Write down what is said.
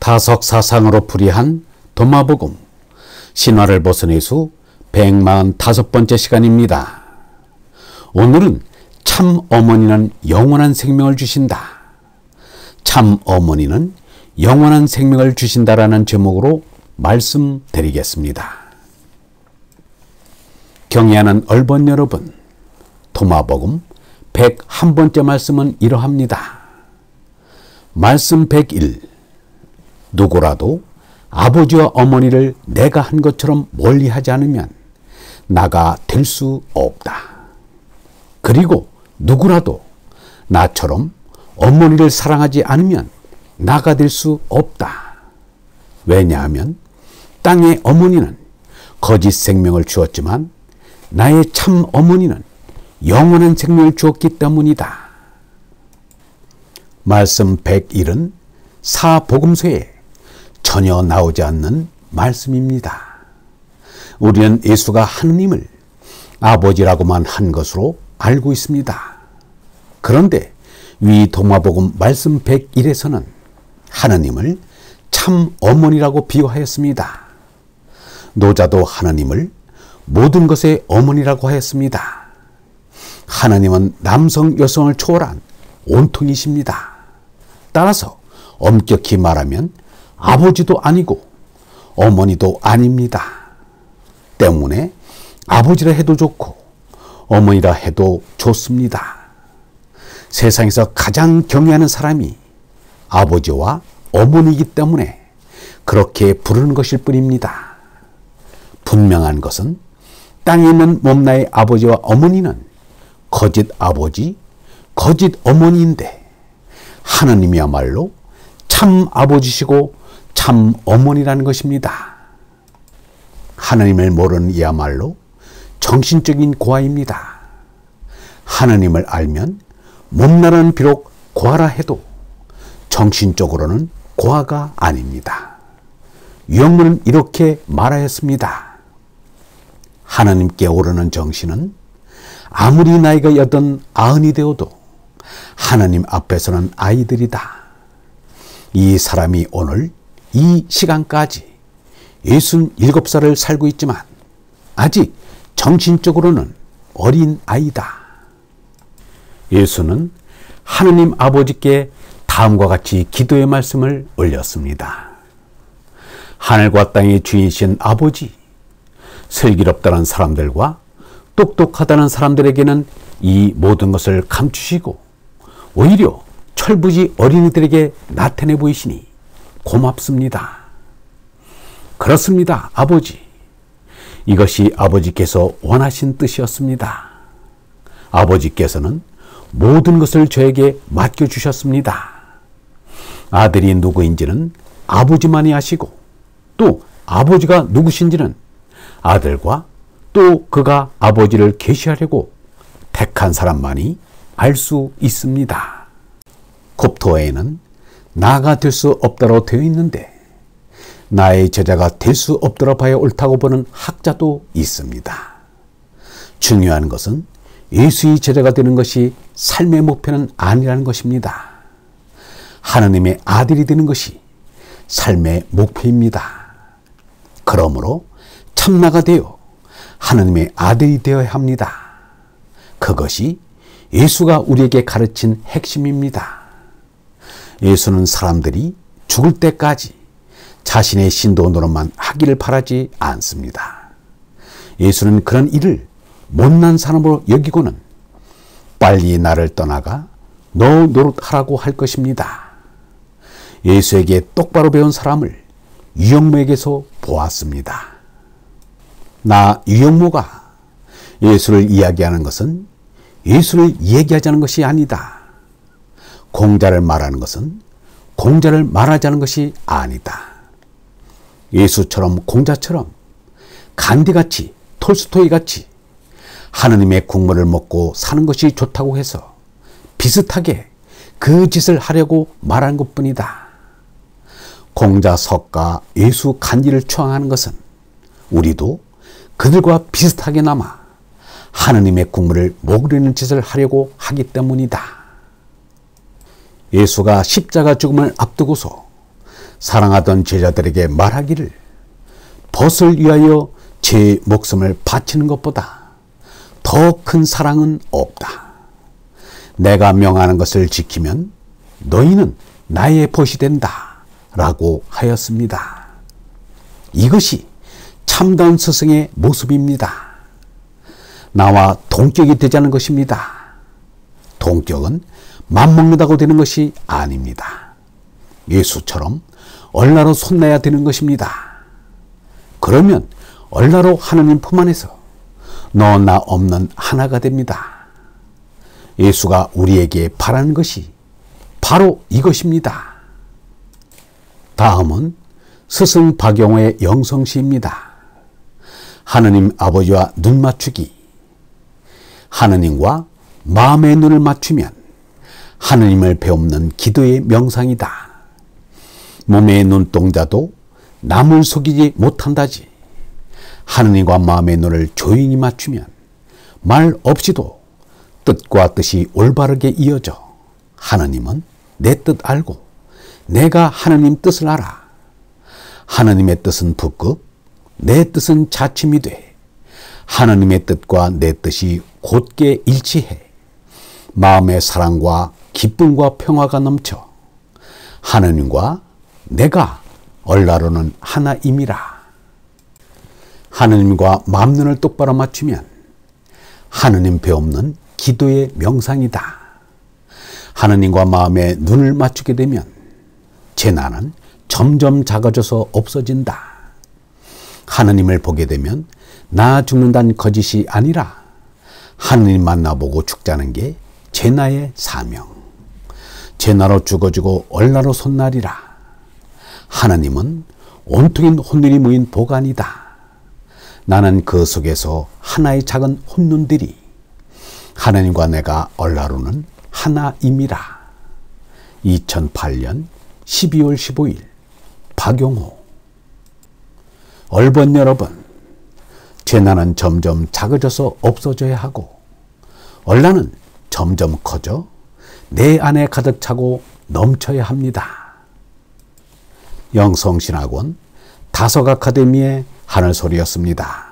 타석사상으로 풀이한 도마복음 신화를 벗은 예수 145번째 시간입니다. 오늘은 참 어머니는 영원한 생명을 주신다. 참 어머니는 영원한 생명을 주신다라는 제목으로 말씀드리겠습니다. 경애하는 얼번 여러분, 도마복음 101번째 말씀은 이러합니다. 말씀 101. 누구라도 아버지와 어머니를 내가 한 것처럼 멀리하지 않으면 나가 될 수 없다. 그리고 누구라도 나처럼 어머니를 사랑하지 않으면 나가 될 수 없다. 왜냐하면 땅의 어머니는 거짓 생명을 주었지만 나의 참 어머니는 영원한 생명을 주었기 때문이다. 말씀 101은 사복음서에 전혀 나오지 않는 말씀입니다. 우리는 예수가 하느님을 아버지라고만 한 것으로 알고 있습니다. 그런데 위 도마복음 말씀 101에서는 하느님을 참 어머니라고 비유하였습니다. 노자도 하느님을 모든 것의 어머니라고 하였습니다. 하느님은 남성 여성을 초월한 온통이십니다. 따라서 엄격히 말하면 아버지도 아니고 어머니도 아닙니다. 때문에 아버지라 해도 좋고 어머니라 해도 좋습니다. 세상에서 가장 경외하는 사람이 아버지와 어머니이기 때문에 그렇게 부르는 것일 뿐입니다. 분명한 것은 땅에 있는 몸나의 아버지와 어머니는 거짓 아버지, 거짓 어머니인데 하느님이야말로 참 아버지시고 참 어머니라는 것입니다. 하나님을 모르는 이야말로 정신적인 고아입니다. 하나님을 알면 몸나라는 비록 고아라 해도 정신적으로는 고아가 아닙니다. 유영문은 이렇게 말하였습니다. 하나님께 오르는 정신은 아무리 나이가 80, 90이 되어도 하나님 앞에서는 아이들이다. 이 사람이 오늘 이 시간까지 67살을 살고 있지만 아직 정신적으로는 어린 아이다. 예수는 하느님 아버지께 다음과 같이 기도의 말씀을 올렸습니다. 하늘과 땅의 주인이신 아버지, 슬기롭다는 사람들과 똑똑하다는 사람들에게는 이 모든 것을 감추시고 오히려 철부지 어린이들에게 나타내 보이시니 고맙습니다. 그렇습니다, 아버지. 이것이 아버지께서 원하신 뜻이었습니다. 아버지께서는 모든 것을 저에게 맡겨주셨습니다. 아들이 누구인지는 아버지만이 아시고 또 아버지가 누구신지는 아들과 또 그가 아버지를 계시하려고 택한 사람만이 알 수 있습니다. 굽토어에는 나가 될 수 없다로 되어 있는데 나의 제자가 될 수 없더라 봐야 옳다고 보는 학자도 있습니다. 중요한 것은 예수의 제자가 되는 것이 삶의 목표는 아니라는 것입니다. 하나님의 아들이 되는 것이 삶의 목표입니다. 그러므로 참나가 되어 하나님의 아들이 되어야 합니다. 그것이 예수가 우리에게 가르친 핵심입니다. 예수는 사람들이 죽을 때까지 자신의 신도 노릇만 하기를 바라지 않습니다. 예수는 그런 일을 못난 사람으로 여기고는 빨리 나를 떠나가 너 노릇하라고 할 것입니다. 예수에게 똑바로 배운 사람을 유영모에게서 보았습니다. 나 유영모가 예수를 이야기하는 것은 예수를 얘기하자는 것이 아니다. 공자를 말하는 것은 공자를 말하자는 것이 아니다. 예수처럼 공자처럼 간디같이 톨스토이같이 하느님의 국물을 먹고 사는 것이 좋다고 해서 비슷하게 그 짓을 하려고 말한 것뿐이다. 공자 석가 예수 간디를 추앙하는 것은 우리도 그들과 비슷하게나마 하느님의 국물을 먹으려는 짓을 하려고 하기 때문이다. 예수가 십자가 죽음을 앞두고서 사랑하던 제자들에게 말하기를 벗을 위하여 제 목숨을 바치는 것보다 더 큰 사랑은 없다. 내가 명하는 것을 지키면 너희는 나의 벗이 된다. 라고 하였습니다. 이것이 참다운 스승의 모습입니다. 나와 동격이 되자는 것입니다. 동격은 맘먹는다고 되는 것이 아닙니다. 예수처럼 얼라로 손내야 되는 것입니다. 그러면 얼라로 하나님 품 안에서 너 나 없는 하나가 됩니다. 예수가 우리에게 바라는 것이 바로 이것입니다. 다음은 스승 박영호의 영성시입니다. 하느님 아버지와 눈 맞추기. 하느님과 마음의 눈을 맞추면 하느님을 배움는 기도의 명상이다. 몸의 눈동자도 남을 속이지 못한다지. 하느님과 마음의 눈을 조용히 맞추면 말 없이도 뜻과 뜻이 올바르게 이어져 하느님은 내 뜻 알고 내가 하느님 뜻을 알아. 하느님의 뜻은 북극, 내 뜻은 자침이 돼. 하느님의 뜻과 내 뜻이 곧게 일치해. 마음의 사랑과 기쁨과 평화가 넘쳐. 하느님과 내가 얼라로는 하나임이라. 하느님과 마음눈을 똑바로 맞추면 하느님 배움는 기도의 명상이다. 하느님과 마음의 눈을 맞추게 되면 재난은 점점 작아져서 없어진다. 하느님을 보게 되면 나 죽는다는 거짓이 아니라 하느님 만나보고 죽자는 게 제나의 사명. 제나로 죽어지고 얼라로 손날이라. 하느님은 온통인 혼눈이 모인 보관이다. 나는 그 속에서 하나의 작은 혼눈들이 하느님과 내가 얼라로는 하나임이라. 2008년 12월 15일 박용호. 얼번 여러분, 재난은 점점 작아져서 없어져야 하고 얼라는 점점 커져 내 안에 가득 차고 넘쳐야 합니다. 영성신학원 다석 아카데미의 하늘소리였습니다.